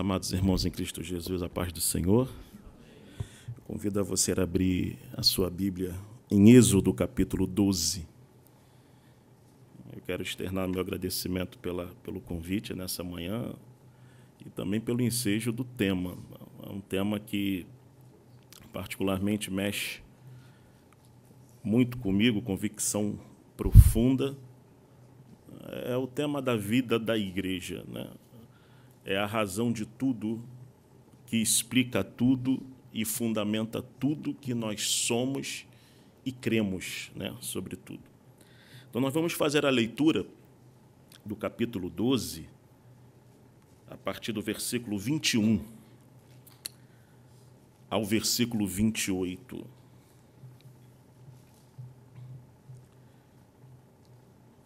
Amados irmãos em Cristo Jesus, a paz do Senhor. Eu convido a você a abrir a sua Bíblia em Êxodo, capítulo 12. Eu quero externar meu agradecimento pelo convite nessa manhã e também pelo ensejo do tema. É um tema que particularmente mexe muito comigo, convicção profunda. É o tema da vida da igreja, né? É a razão de tudo, que explica tudo e fundamenta tudo que nós somos e cremos, né, sobre tudo. Então, nós vamos fazer a leitura do capítulo 12, a partir do versículo 21 ao versículo 28.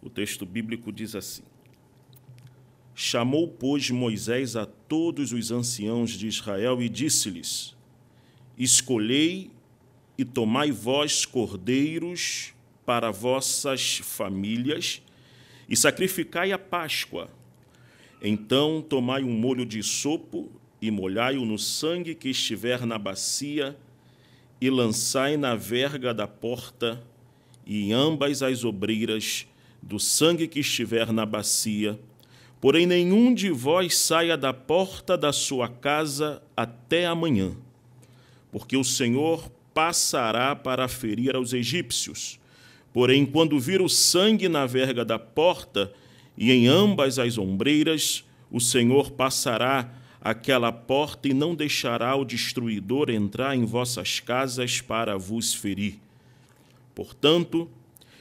O texto bíblico diz assim: Chamou, pois, Moisés a todos os anciãos de Israel e disse-lhes: Escolhei e tomai vós cordeiros para vossas famílias e sacrificai a Páscoa. Então tomai um molho de sopo e molhai-o no sangue que estiver na bacia e lançai na verga da porta e em ambas as obreiras do sangue que estiver na bacia. Porém, nenhum de vós saia da porta da sua casa até amanhã, porque o Senhor passará para ferir aos egípcios. Porém, quando vir o sangue na verga da porta e em ambas as ombreiras, o Senhor passará aquela porta e não deixará o destruidor entrar em vossas casas para vos ferir. Portanto,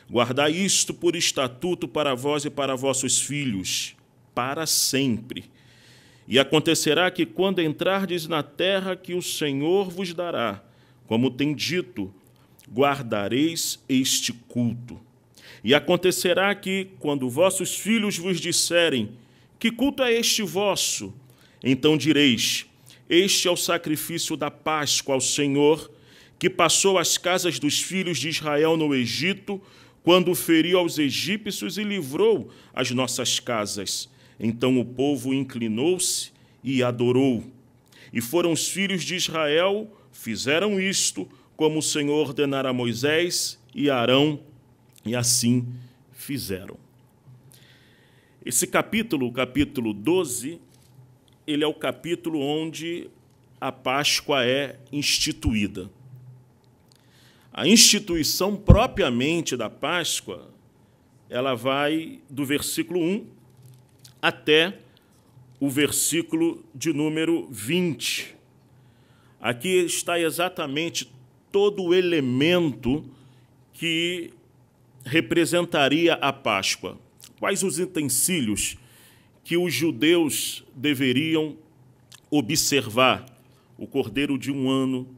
guardai isto por estatuto para vós e para vossos filhos, para sempre. E acontecerá que, quando entrardes na terra que o Senhor vos dará, como tem dito, guardareis este culto. E acontecerá que, quando vossos filhos vos disserem: que culto é este vosso? Então direis: este é o sacrifício da Páscoa ao Senhor, que passou as casas dos filhos de Israel no Egito, quando feriu aos egípcios e livrou as nossas casas. Então o povo inclinou-se e adorou. E foram os filhos de Israel, fizeram isto, como o Senhor ordenara a Moisés e Arão, e assim fizeram. Esse capítulo, o capítulo 12, ele é o capítulo onde a Páscoa é instituída. A instituição propriamente da Páscoa, ela vai do versículo 1 até o versículo de número 20. Aqui está exatamente todo o elemento que representaria a Páscoa. Quais os utensílios que os judeus deveriam observar? O cordeiro de 1 ano,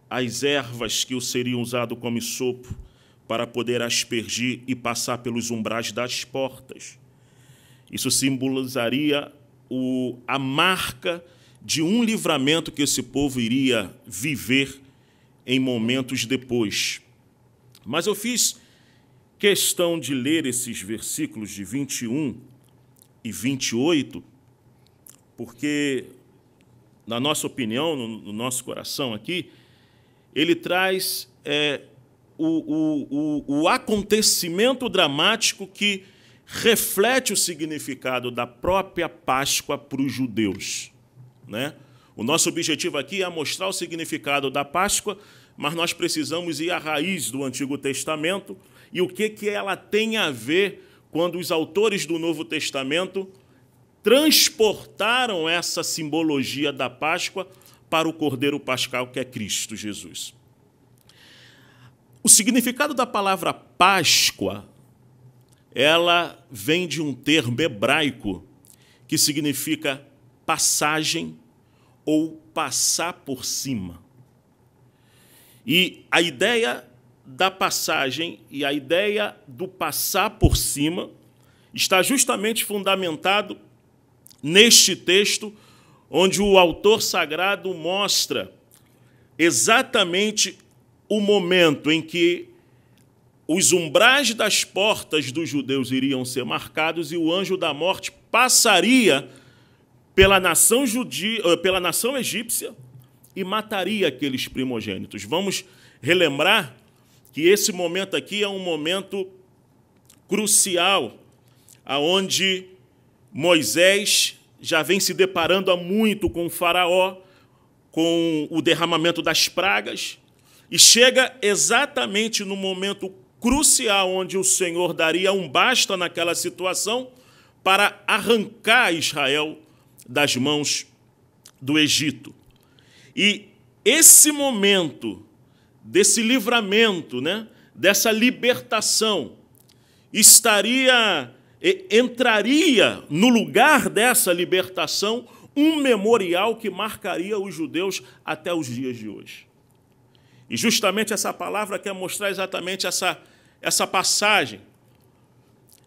as ervas que seriam usado como sopo para poder aspergir e passar pelos umbrais das portas. Isso simbolizaria a marca de um livramento que esse povo iria viver em momentos depois. Mas eu fiz questão de ler esses versículos de 21 e 28, porque, na nossa opinião, no nosso coração aqui, ele traz o acontecimento dramático que reflete o significado da própria Páscoa para os judeus, né? O nosso objetivo aqui é mostrar o significado da Páscoa, mas nós precisamos ir à raiz do Antigo Testamento e o que ela tem a ver quando os autores do Novo Testamento transportaram essa simbologia da Páscoa para o Cordeiro Pascal, que é Cristo Jesus. O significado da palavra Páscoa, ela vem de um termo hebraico que significa passagem ou passar por cima. E a ideia da passagem e a ideia do passar por cima está justamente fundamentado neste texto, onde o autor sagrado mostra exatamente o momento em que os umbrais das portas dos judeus iriam ser marcados e o anjo da morte passaria pela nação pela nação egípcia e mataria aqueles primogênitos. Vamos relembrar que esse momento aqui é um momento crucial, aonde Moisés já vem se deparando há muito com o faraó, com o derramamento das pragas, e chega exatamente no momento crucial onde o Senhor daria um basta naquela situação para arrancar Israel das mãos do Egito. E esse momento desse livramento, né, dessa libertação, entraria no lugar dessa libertação um memorial que marcaria os judeus até os dias de hoje. E justamente essa palavra quer mostrar exatamente essa passagem,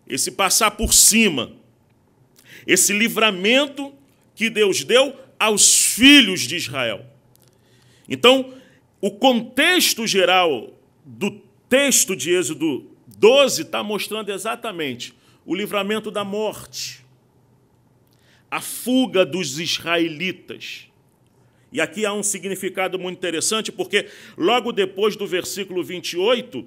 esse passar por cima, esse livramento que Deus deu aos filhos de Israel. Então, o contexto geral do texto de Êxodo 12 está mostrando exatamente o livramento da morte, a fuga dos israelitas. E aqui há um significado muito interessante, porque logo depois do versículo 28,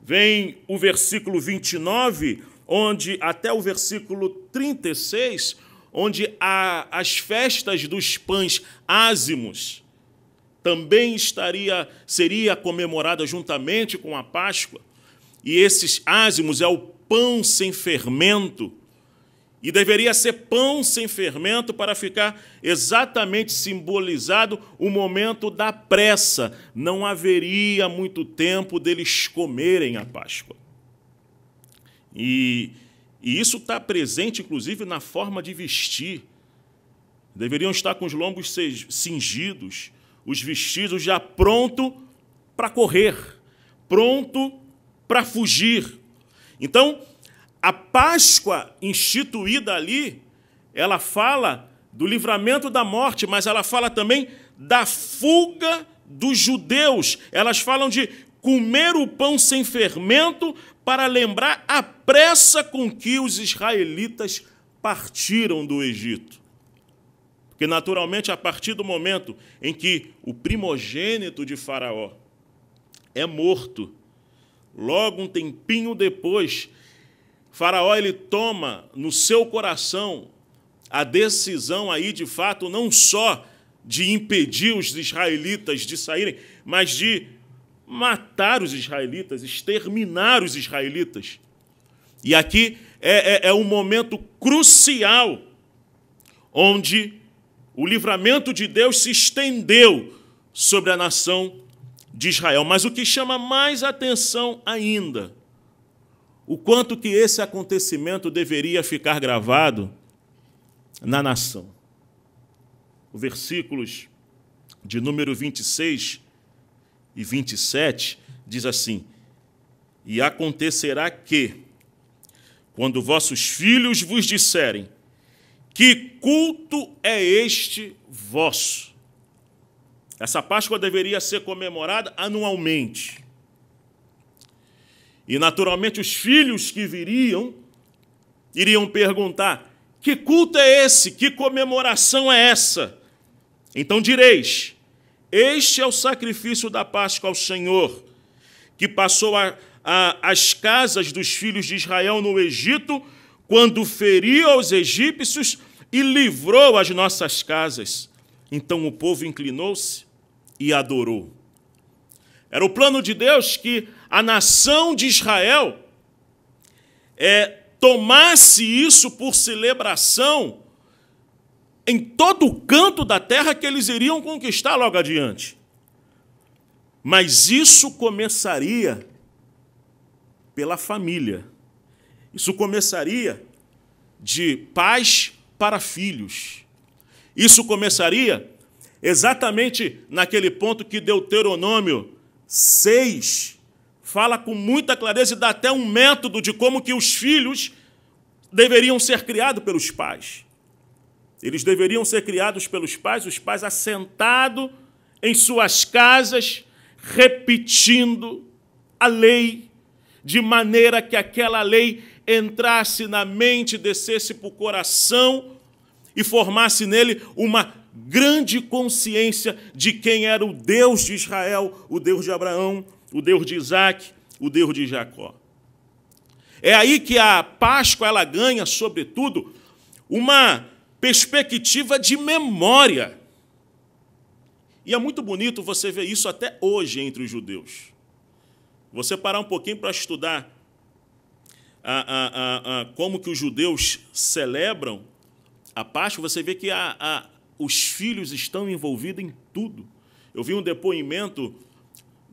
vem o versículo 29, onde até o versículo 36, onde as festas dos pães ázimos também seria comemorada juntamente com a Páscoa. E esses ázimos é o pão sem fermento, e deveria ser pão sem fermento para ficar exatamente simbolizado o momento da pressa. Não haveria muito tempo deles comerem a Páscoa. E isso está presente, inclusive, na forma de vestir. Deveriam estar com os lombos cingidos, os vestidos já pronto para correr, pronto para fugir. Então, a Páscoa instituída ali, ela fala do livramento da morte, mas ela fala também da fuga dos judeus. Elas falam de comer o pão sem fermento para lembrar a pressa com que os israelitas partiram do Egito. Porque, naturalmente, a partir do momento em que o primogênito de Faraó é morto, logo um tempinho depois, Faraó ele toma no seu coração a decisão aí, de fato, não só de impedir os israelitas de saírem, mas de matar os israelitas, exterminar os israelitas. E aqui é um momento crucial, onde o livramento de Deus se estendeu sobre a nação de Israel. Mas o que chama mais atenção ainda, o quanto que esse acontecimento deveria ficar gravado na nação. Os versículos de número 26 e 27 diz assim: e acontecerá que, quando vossos filhos vos disserem, que culto é este vosso? Essa Páscoa deveria ser comemorada anualmente. E, naturalmente, os filhos que iriam perguntar: que culto é esse? Que comemoração é essa? Então direis: este é o sacrifício da Páscoa ao Senhor, que passou as casas dos filhos de Israel no Egito, quando feriu aos egípcios e livrou as nossas casas. Então o povo inclinou-se e adorou. Era o plano de Deus que a nação de Israel tomasse isso por celebração em todo o canto da terra que eles iriam conquistar logo adiante. Mas isso começaria pela família. Isso começaria de pais para filhos. Isso começaria exatamente naquele ponto que Deuteronômio 6 fala com muita clareza e dá até um método de como que os filhos deveriam ser criados pelos pais. Eles deveriam ser criados pelos pais, os pais assentados em suas casas, repetindo a lei, de maneira que aquela lei entrasse na mente, descesse para o coração e formasse nele uma grande consciência de quem era o Deus de Israel, o Deus de Abraão, o Deus de Isaac, o Deus de Jacó. É aí que a Páscoa ela ganha, sobretudo, uma perspectiva de memória. E é muito bonito você ver isso até hoje entre os judeus. Você parar um pouquinho para estudar como que os judeus celebram a Páscoa, você vê que os filhos estão envolvidos em tudo. Eu vi um depoimento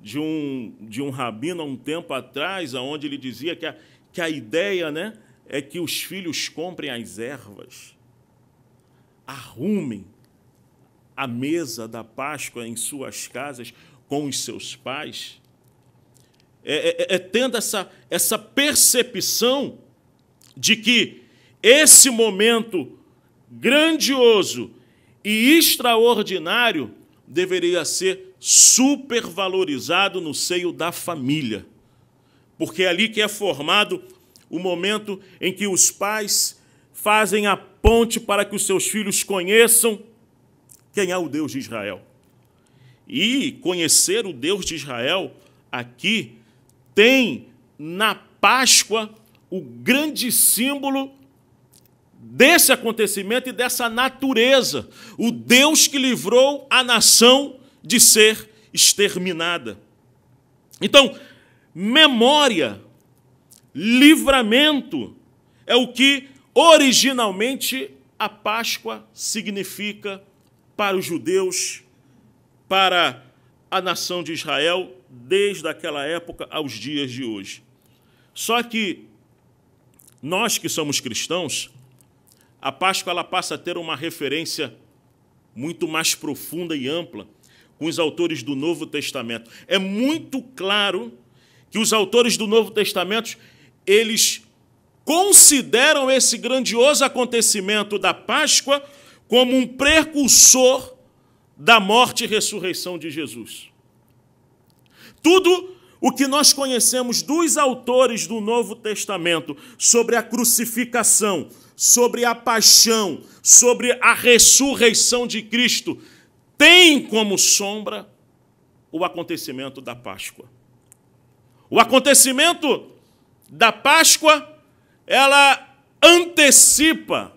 de um rabino há um tempo atrás, onde ele dizia que a ideia, né, é que os filhos comprem as ervas, arrumem a mesa da Páscoa em suas casas com os seus pais, tendo essa percepção de que esse momento grandioso e extraordinário deveria ser supervalorizado no seio da família, porque é ali que é formado o momento em que os pais fazem a ponte para que os seus filhos conheçam quem é o Deus de Israel. E conhecer o Deus de Israel aqui tem na Páscoa o grande símbolo desse acontecimento e dessa natureza, o Deus que livrou a nação de ser exterminada. Então, memória, livramento, é o que originalmente a Páscoa significa para os judeus, para a nação de Israel, desde aquela época aos dias de hoje. Só que nós que somos cristãos, a Páscoa ela passa a ter uma referência muito mais profunda e ampla com os autores do Novo Testamento. É muito claro que os autores do Novo Testamento, eles consideram esse grandioso acontecimento da Páscoa como um precursor da morte e ressurreição de Jesus. Tudo o que nós conhecemos dos autores do Novo Testamento sobre a crucificação, sobre a paixão, sobre a ressurreição de Cristo, tem como sombra o acontecimento da Páscoa. O acontecimento da Páscoa, ela antecipa,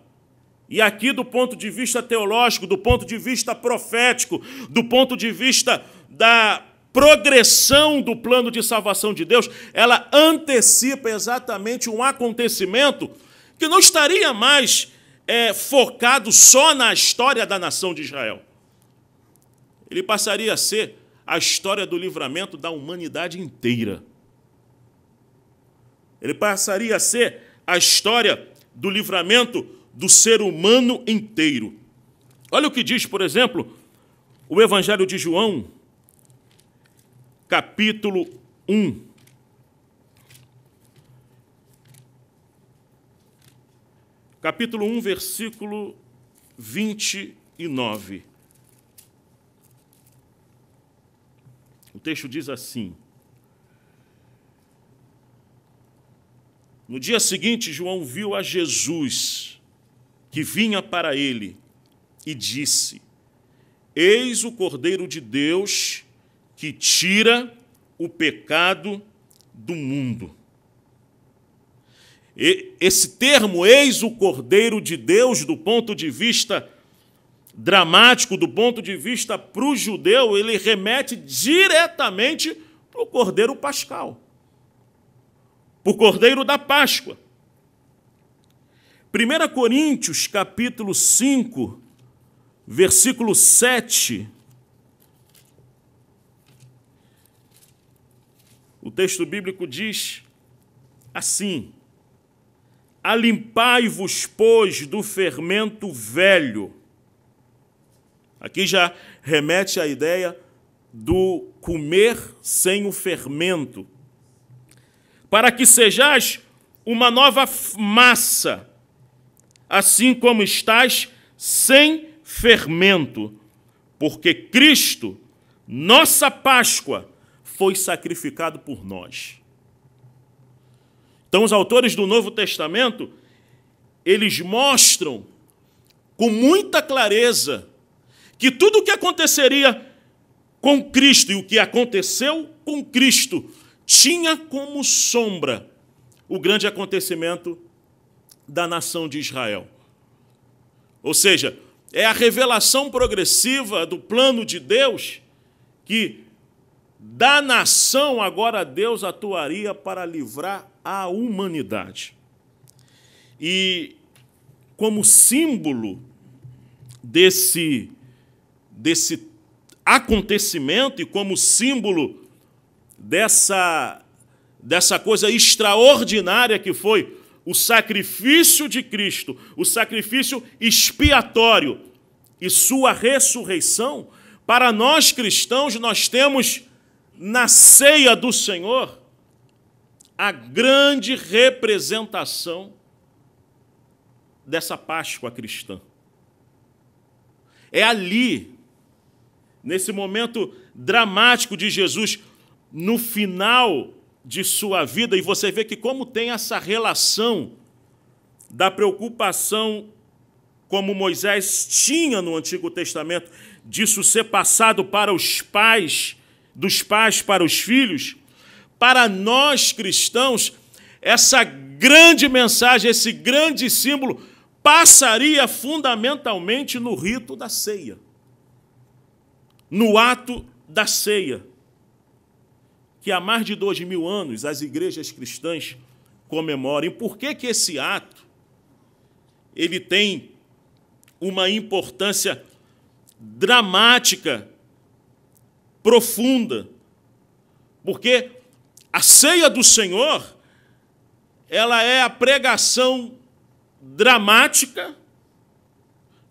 e aqui do ponto de vista teológico, do ponto de vista profético, do ponto de vista da progressão do plano de salvação de Deus, ela antecipa exatamente um acontecimento que não estaria mais focado só na história da nação de Israel. Ele passaria a ser a história do livramento da humanidade inteira. Ele passaria a ser a história do livramento do ser humano inteiro. Olha o que diz, por exemplo, o Evangelho de João, capítulo 1. Capítulo 1, versículo 29. O texto diz assim: no dia seguinte, João viu a Jesus, que vinha para ele, e disse: eis o Cordeiro de Deus, que tira o pecado do mundo. Esse termo, eis o Cordeiro de Deus, do ponto de vista dramático, do ponto de vista para o judeu, ele remete diretamente para o Cordeiro Pascal, para o Cordeiro da Páscoa. 1 Coríntios, capítulo 5, versículo 7, o texto bíblico diz assim: alimpai-vos, pois, do fermento velho. Aqui já remete à ideia do comer sem o fermento, para que sejais uma nova massa, assim como estais sem fermento, porque Cristo, nossa Páscoa, foi sacrificado por nós. Então, os autores do Novo Testamento, eles mostram com muita clareza que tudo o que aconteceria com Cristo e o que aconteceu com Cristo tinha como sombra o grande acontecimento da nação de Israel. Ou seja, é a revelação progressiva do plano de Deus que da nação agora Deus atuaria para livrar a humanidade. E como símbolo desse acontecimento e como símbolo dessa coisa extraordinária que foi o sacrifício de Cristo, o sacrifício expiatório e sua ressurreição, para nós cristãos, nós temos na ceia do Senhor a grande representação dessa Páscoa cristã. É ali, nesse momento dramático de Jesus, no final de sua vida, e você vê que como tem essa relação da preocupação como Moisés tinha no Antigo Testamento, disso ser passado para os pais, dos pais para os filhos, para nós cristãos, essa grande mensagem, esse grande símbolo, passaria fundamentalmente no rito da ceia, no ato da ceia, que há mais de 2000 anos as igrejas cristãs comemoram. E por que esse ato ele tem uma importância dramática, profunda? Porque a ceia do Senhor, ela é a pregação dramática.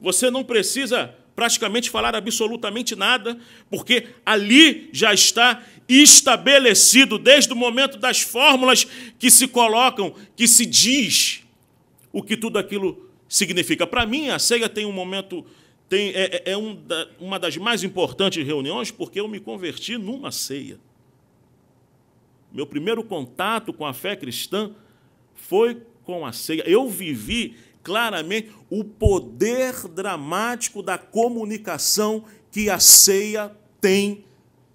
Você não precisa praticamente falar absolutamente nada, porque ali já está estabelecido, desde o momento das fórmulas que se colocam, que se diz o que tudo aquilo significa. Para mim, a ceia tem um momento, uma das mais importantes reuniões, porque eu me converti numa ceia. Meu primeiro contato com a fé cristã foi com a ceia. Eu vivi claramente o poder dramático da comunicação que a ceia tem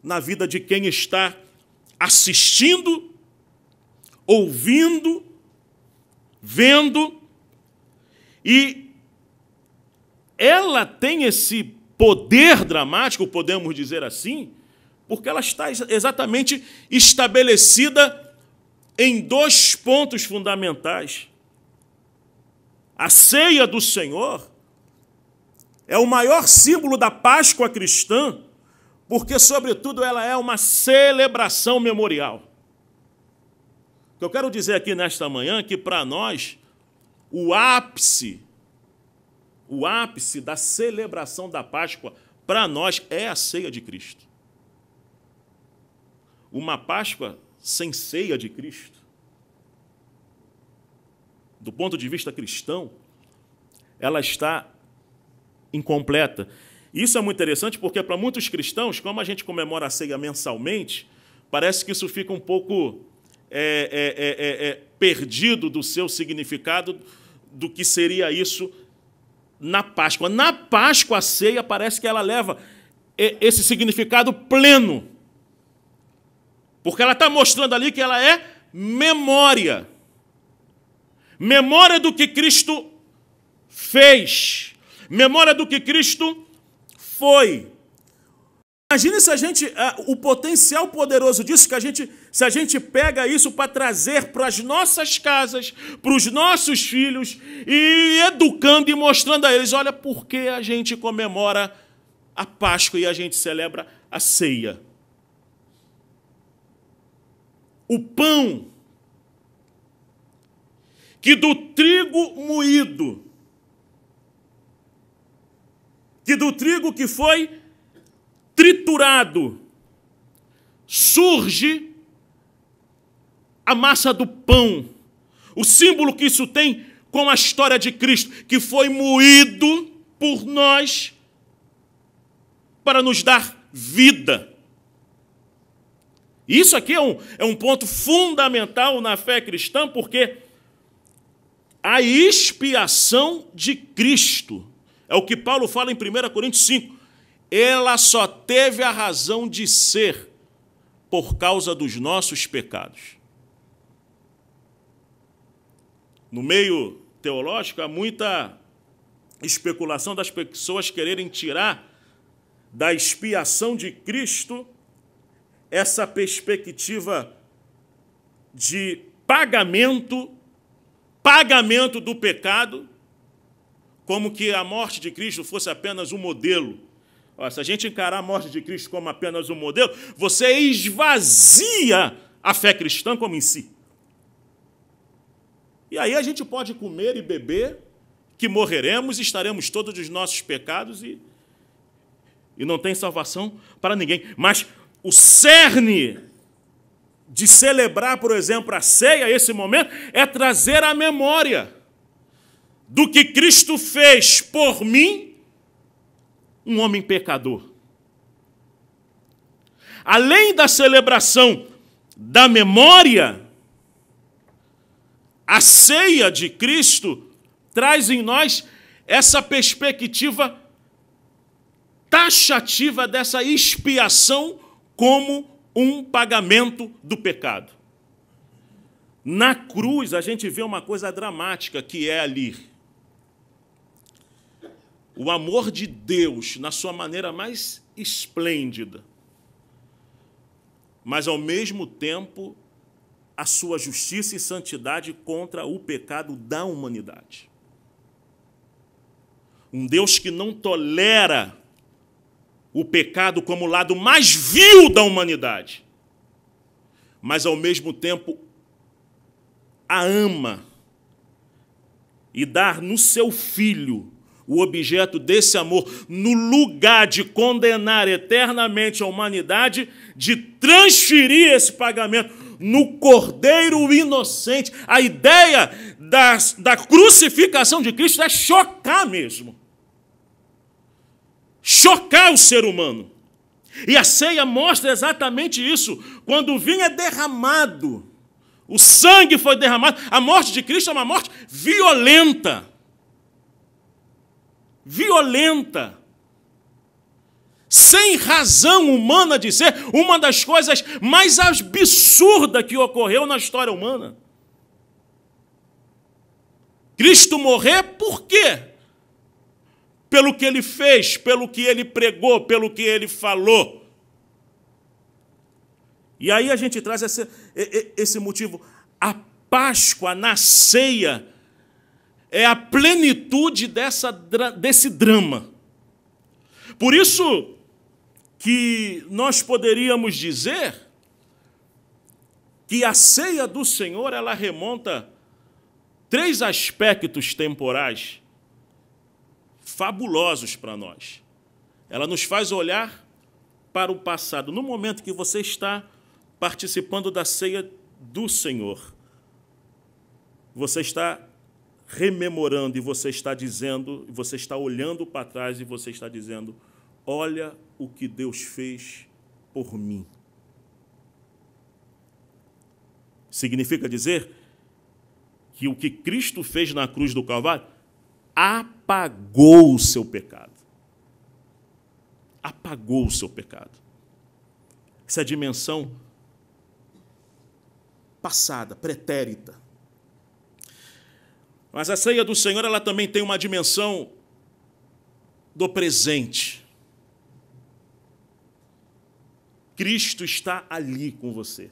na vida de quem está assistindo, ouvindo, vendo. E ela tem esse poder dramático, podemos dizer assim, porque ela está exatamente estabelecida em 2 pontos fundamentais. A ceia do Senhor é o maior símbolo da Páscoa cristã, porque, sobretudo, ela é uma celebração memorial. O que eu quero dizer aqui nesta manhã é que, para nós, o ápice da celebração da Páscoa, para nós, é a ceia de Cristo. Uma Páscoa sem ceia de Cristo, do ponto de vista cristão, ela está incompleta. Isso é muito interessante porque, para muitos cristãos, como a gente comemora a ceia mensalmente, parece que isso fica um pouco perdido do seu significado, do que seria isso na Páscoa. Na Páscoa, a ceia parece que ela leva esse significado pleno, porque ela está mostrando ali que ela é memória. Memória do que Cristo fez. Memória do que Cristo foi. Imagine se o potencial poderoso disso, se a gente pega isso para trazer para as nossas casas, para os nossos filhos, e educando e mostrando a eles, olha por que a gente comemora a Páscoa e a gente celebra a ceia. O pão que do trigo moído, que do trigo que foi triturado, surge a massa do pão. O símbolo que isso tem com a história de Cristo, que foi moído por nós para nos dar vida. Isso aqui é um ponto fundamental na fé cristã, porque a expiação de Cristo É o que Paulo fala em 1 Coríntios 5. Ela só teve a razão de ser por causa dos nossos pecados. No meio teológico, há muita especulação das pessoas quererem tirar da expiação de Cristo essa perspectiva de pagamento do pecado, como que a morte de Cristo fosse apenas um modelo. Se a gente encarar a morte de Cristo como apenas um modelo, você esvazia a fé cristã como em si. E aí a gente pode comer e beber, que morreremos e estaremos todos dos nossos pecados e não tem salvação para ninguém. Mas o cerne de celebrar, por exemplo, a ceia, esse momento, é trazer à memória do que Cristo fez por mim, um homem pecador. Além da celebração da memória, a ceia de Cristo traz em nós essa perspectiva taxativa dessa expiação como um pagamento do pecado. Na cruz, a gente vê uma coisa dramática, que é ali o amor de Deus na sua maneira mais esplêndida, mas, ao mesmo tempo, a sua justiça e santidade contra o pecado da humanidade. Um Deus que não tolera o pecado como o lado mais vil da humanidade, mas, ao mesmo tempo, a ama e dá no seu Filho o objeto desse amor, no lugar de condenar eternamente a humanidade, de transferir esse pagamento no Cordeiro inocente. A ideia da crucificação de Cristo é chocar mesmo. Chocar o ser humano. E a ceia mostra exatamente isso. Quando o vinho é derramado, o sangue foi derramado, a morte de Cristo é uma morte violenta. Violenta. Sem razão humana de ser, uma das coisas mais absurdas que ocorreu na história humana. Cristo morrer por quê? Pelo que ele fez, pelo que ele pregou, pelo que ele falou. E aí a gente traz esse motivo. A Páscoa na ceia é a plenitude desse drama. Por isso que nós poderíamos dizer que a ceia do Senhor, ela remonta 3 aspectos temporais fabulosos para nós. Ela nos faz olhar para o passado. No momento que você está participando da ceia do Senhor, você está rememorando e você está dizendo, você está olhando para trás e você está dizendo: olha o que Deus fez por mim. Significa dizer que o que Cristo fez na cruz do Calvário apagou o seu pecado. Apagou o seu pecado. Essa é a dimensão passada, pretérita. Mas a ceia do Senhor, ela também tem uma dimensão do presente. Cristo está ali com você.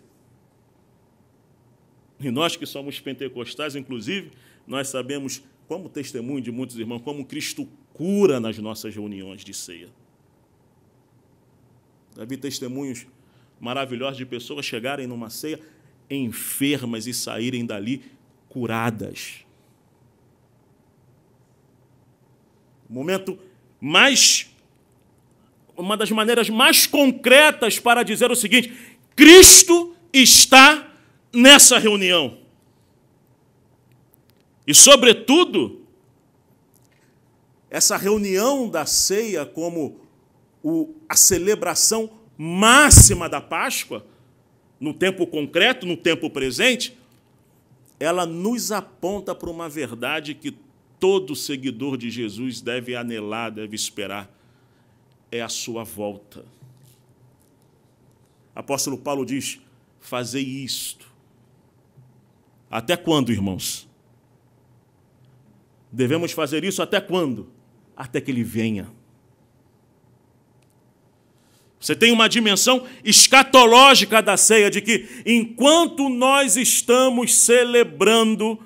E nós que somos pentecostais, inclusive, nós sabemos, como testemunho de muitos irmãos, como Cristo cura nas nossas reuniões de ceia. Já vi testemunhos maravilhosos de pessoas chegarem numa ceia enfermas e saírem dali curadas. Uma das maneiras mais concretas para dizer o seguinte: Cristo está nessa reunião. E, sobretudo, essa reunião da ceia como a celebração máxima da Páscoa, no tempo concreto, no tempo presente, ela nos aponta para uma verdade que todo seguidor de Jesus deve anelar, deve esperar, é a sua volta. Apóstolo Paulo diz, fazei isto. Até quando, irmãos? Devemos fazer isso até quando? Até que ele venha. Você tem uma dimensão escatológica da ceia, de que enquanto nós estamos celebrando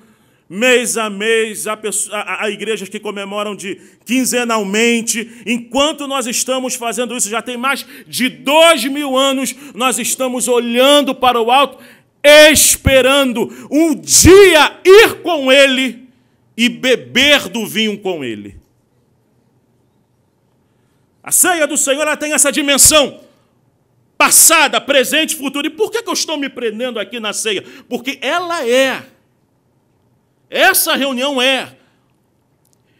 mês a mês, há igrejas que comemoram quinzenalmente, enquanto nós estamos fazendo isso, já tem mais de 2000 anos, nós estamos olhando para o alto, esperando um dia ir com ele e beber do vinho com ele. A ceia do Senhor, ela tem essa dimensão passada, presente, futuro. E por que eu estou me prendendo aqui na ceia? Porque ela é. Essa reunião é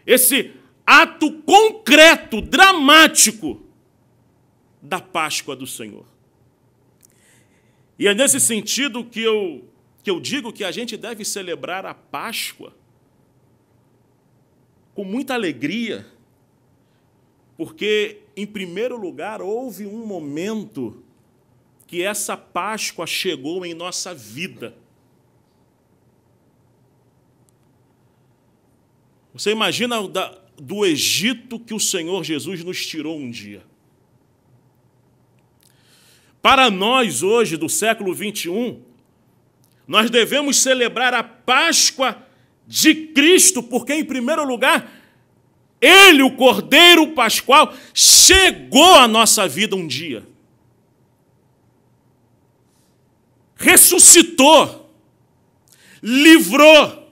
esse ato concreto, dramático da Páscoa do Senhor. E é nesse sentido que eu digo que a gente deve celebrar a Páscoa com muita alegria, porque, em primeiro lugar, houve um momento que essa Páscoa chegou em nossa vida. Você imagina do Egito que o Senhor Jesus nos tirou um dia. Para nós, hoje, do século 21, nós devemos celebrar a Páscoa de Cristo, porque, em primeiro lugar, Ele, o Cordeiro Pascual, chegou à nossa vida um dia. Ressuscitou, livrou,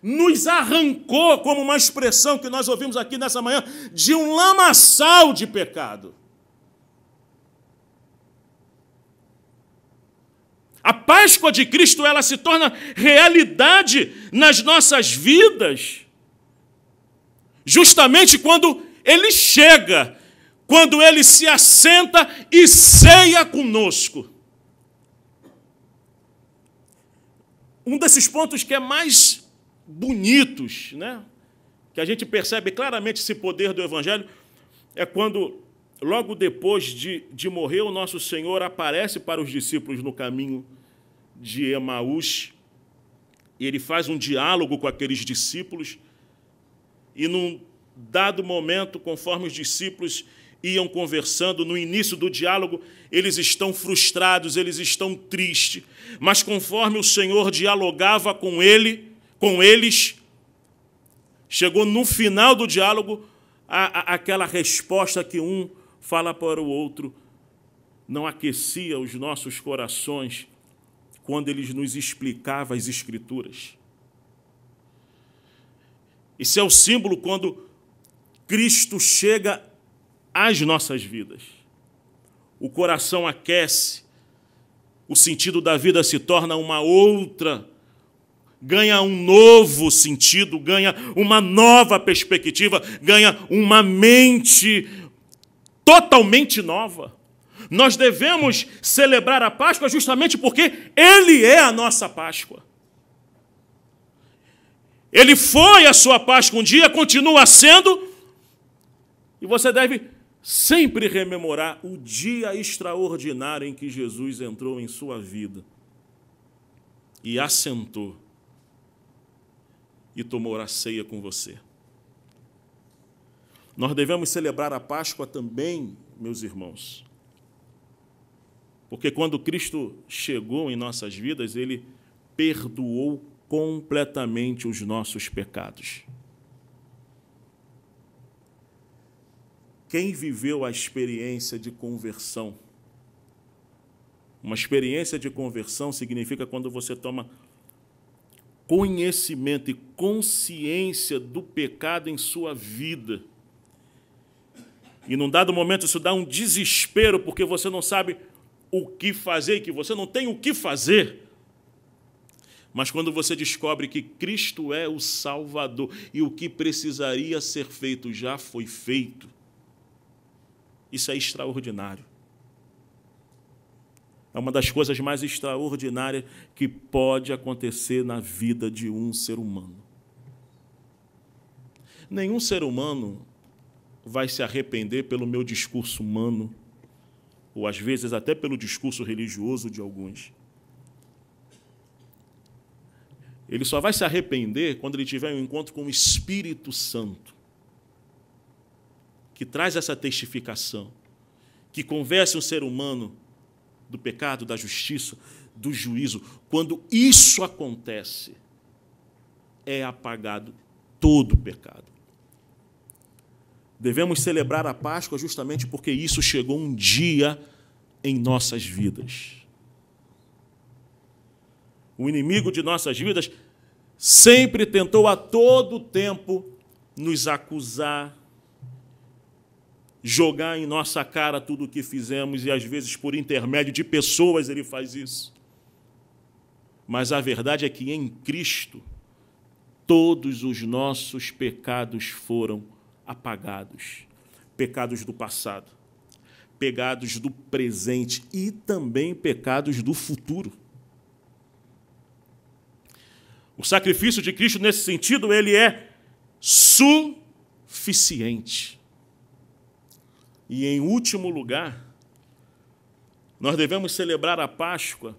nos arrancou, como uma expressão que nós ouvimos aqui nessa manhã, de um lamaçal de pecado. A Páscoa de Cristo, ela se torna realidade nas nossas vidas, justamente quando Ele chega, quando Ele se assenta e ceia conosco. Um desses pontos que é mais bonitos, né? Que a gente percebe claramente esse poder do Evangelho, é quando, logo depois de morrer, o nosso Senhor aparece para os discípulos no caminho de Emaús, e Ele faz um diálogo com aqueles discípulos, e num dado momento, conforme os discípulos iam conversando, no início do diálogo, eles estão frustrados, eles estão tristes, mas conforme o Senhor dialogava com eles, chegou no final do diálogo aquela resposta que um fala para o outro, não aquecia os nossos corações quando Ele nos explicava as Escrituras. Esse é o símbolo quando Cristo chega às nossas vidas. O coração aquece, o sentido da vida se torna uma outra, ganha um novo sentido, ganha uma nova perspectiva, ganha uma mente totalmente nova. Nós devemos celebrar a Páscoa justamente porque Ele é a nossa Páscoa. Ele foi a sua Páscoa um dia, continua sendo, e você deve sempre rememorar o dia extraordinário em que Jesus entrou em sua vida e assentou e tomou a ceia com você. Nós devemos celebrar a Páscoa também, meus irmãos, porque quando Cristo chegou em nossas vidas, Ele perdoou completamente os nossos pecados. Quem viveu a experiência de conversão? Uma experiência de conversão significa quando você toma conhecimento e consciência do pecado em sua vida. E num dado momento isso dá um desespero, porque você não sabe o que fazer, que você não tem o que fazer. Mas quando você descobre que Cristo é o Salvador e o que precisaria ser feito já foi feito, isso é extraordinário. É uma das coisas mais extraordinárias que pode acontecer na vida de um ser humano. Nenhum ser humano vai se arrepender pelo meu discurso humano, ou às vezes até pelo discurso religioso de alguns. Ele só vai se arrepender quando ele tiver um encontro com o Espírito Santo, que traz essa testificação, que convence o ser humano do pecado, da justiça, do juízo. Quando isso acontece, é apagado todo o pecado. Devemos celebrar a Páscoa justamente porque isso chegou um dia em nossas vidas. O inimigo de nossas vidas sempre tentou a todo tempo nos acusar, jogar em nossa cara tudo o que fizemos, e às vezes por intermédio de pessoas ele faz isso. Mas a verdade é que em Cristo todos os nossos pecados foram apagados. Pecados do passado, pecados do presente e também pecados do futuro. O sacrifício de Cristo, nesse sentido, ele é suficiente. E, em último lugar, nós devemos celebrar a Páscoa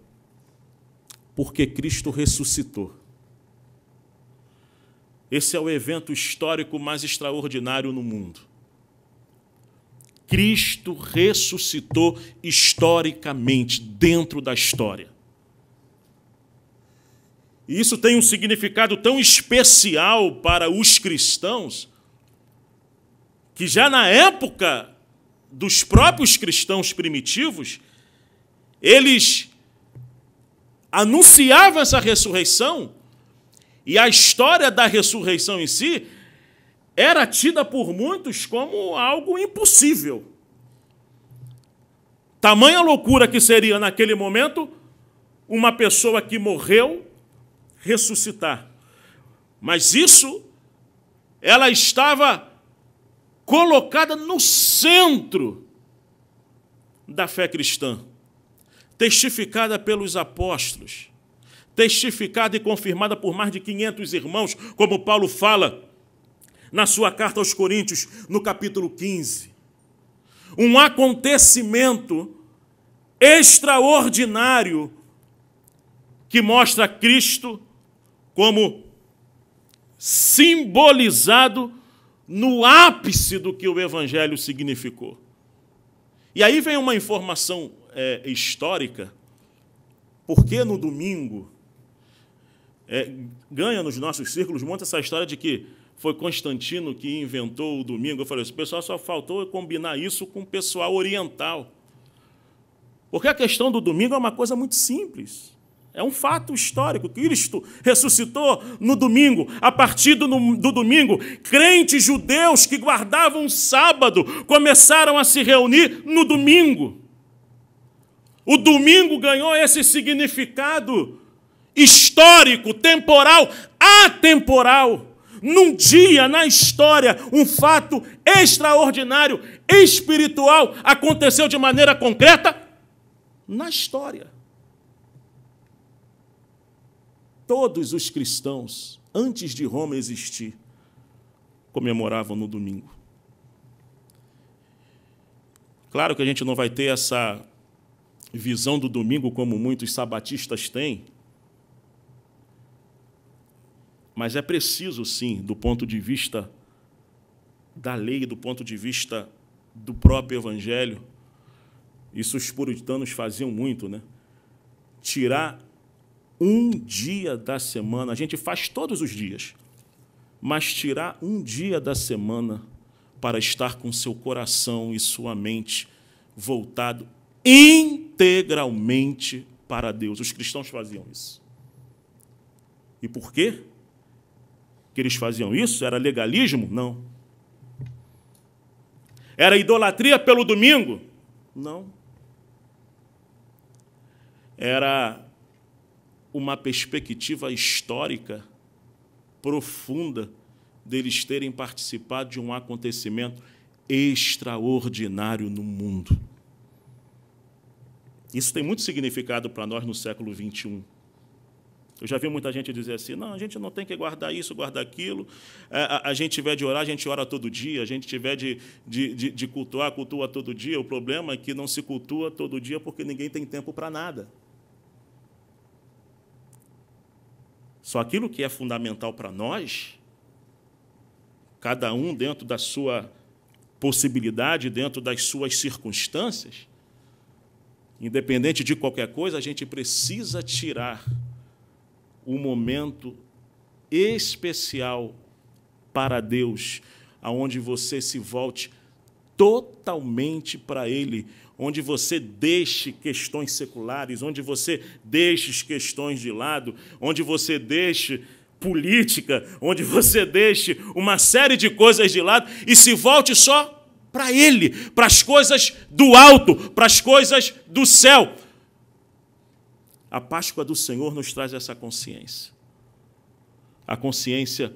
porque Cristo ressuscitou. Esse é o evento histórico mais extraordinário no mundo. Cristo ressuscitou historicamente, dentro da história. E isso tem um significado tão especial para os cristãos, que já na época dos próprios cristãos primitivos, eles anunciavam essa ressurreição, e a história da ressurreição em si era tida por muitos como algo impossível. Tamanha loucura que seria, naquele momento, uma pessoa que morreu ressuscitar. Mas isso, ela estava colocada no centro da fé cristã, testificada pelos apóstolos, testificada e confirmada por mais de 500 irmãos, como Paulo fala na sua carta aos Coríntios, no capítulo 15. Um acontecimento extraordinário que mostra Cristo como simbolizado no ápice do que o Evangelho significou. E aí vem uma informação histórica, porque no domingo, ganha nos nossos círculos muito essa história de que foi Constantino que inventou o domingo. Eu falei, o pessoal só faltou combinar isso com o pessoal oriental. Porque a questão do domingo é uma coisa muito simples. É um fato histórico. Cristo ressuscitou no domingo. A partir do domingo, crentes judeus que guardavam o sábado começaram a se reunir no domingo. O domingo ganhou esse significado histórico, temporal, atemporal. Num dia na história, um fato extraordinário, espiritual, aconteceu de maneira concreta na história. Todos os cristãos, antes de Roma existir, comemoravam no domingo. Claro que a gente não vai ter essa visão do domingo como muitos sabatistas têm, mas é preciso, sim, do ponto de vista da lei, do ponto de vista do próprio Evangelho, isso os puritanos faziam muito, né? Tirar um dia da semana, a gente faz todos os dias, mas tirar um dia da semana para estar com seu coração e sua mente voltado integralmente para Deus. Os cristãos faziam isso. E por quê que eles faziam isso? Era legalismo? Não. Era idolatria pelo domingo? Não. Era uma perspectiva histórica profunda deles terem participado de um acontecimento extraordinário no mundo. Isso tem muito significado para nós no século XXI. Eu já vi muita gente dizer assim, não, a gente não tem que guardar isso, guardar aquilo. A gente tiver de orar, a gente ora todo dia. A gente tiver de cultuar, cultua todo dia. O problema é que não se cultua todo dia porque ninguém tem tempo para nada. Só aquilo que é fundamental para nós, cada um dentro da sua possibilidade, dentro das suas circunstâncias, independente de qualquer coisa, a gente precisa tirar um momento especial para Deus, aonde você se volte totalmente para Ele, onde você deixe questões seculares, onde você deixe questões de lado, onde você deixe política, onde você deixe uma série de coisas de lado e se volte só para Ele, para as coisas do alto, para as coisas do céu. A Páscoa do Senhor nos traz essa consciência. A consciência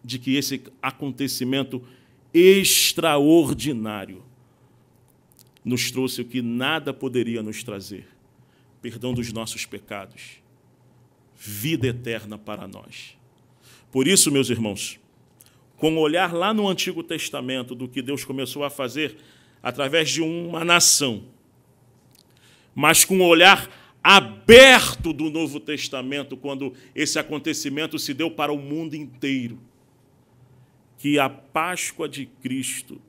de que esse acontecimento extraordinário nos trouxe o que nada poderia nos trazer: perdão dos nossos pecados, vida eterna para nós. Por isso, meus irmãos, com o olhar lá no Antigo Testamento do que Deus começou a fazer através de uma nação, mas com o olhar aberto do Novo Testamento, quando esse acontecimento se deu para o mundo inteiro, que a Páscoa de Cristo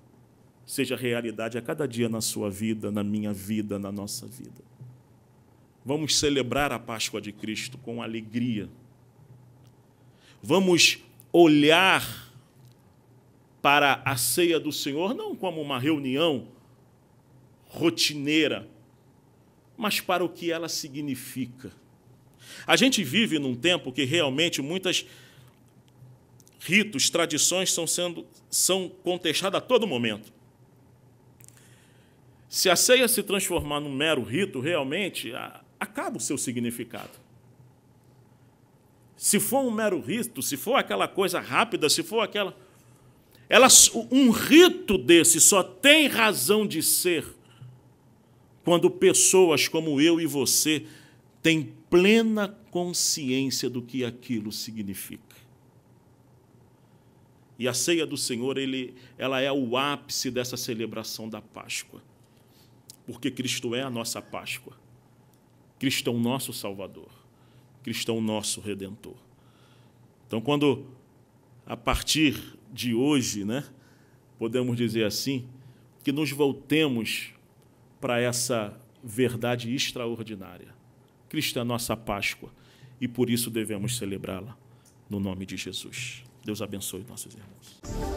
seja realidade a cada dia na sua vida, na minha vida, na nossa vida. Vamos celebrar a Páscoa de Cristo com alegria. Vamos olhar para a ceia do Senhor não como uma reunião rotineira, mas para o que ela significa. A gente vive num tempo que realmente muitos ritos, tradições são contestadas a todo momento. Se a ceia se transformar num mero rito, realmente acaba o seu significado. Se for um mero rito, se for aquela coisa rápida, se for aquela... um rito desse só tem razão de ser quando pessoas como eu e você têm plena consciência do que aquilo significa. E a ceia do Senhor, ela é o ápice dessa celebração da Páscoa, porque Cristo é a nossa Páscoa. Cristo é o nosso Salvador. Cristo é o nosso Redentor. Então, quando, a partir de hoje, podemos dizer assim, que nos voltemos para essa verdade extraordinária. Cristo é a nossa Páscoa e por isso devemos celebrá-la no nome de Jesus. Deus abençoe nossos irmãos.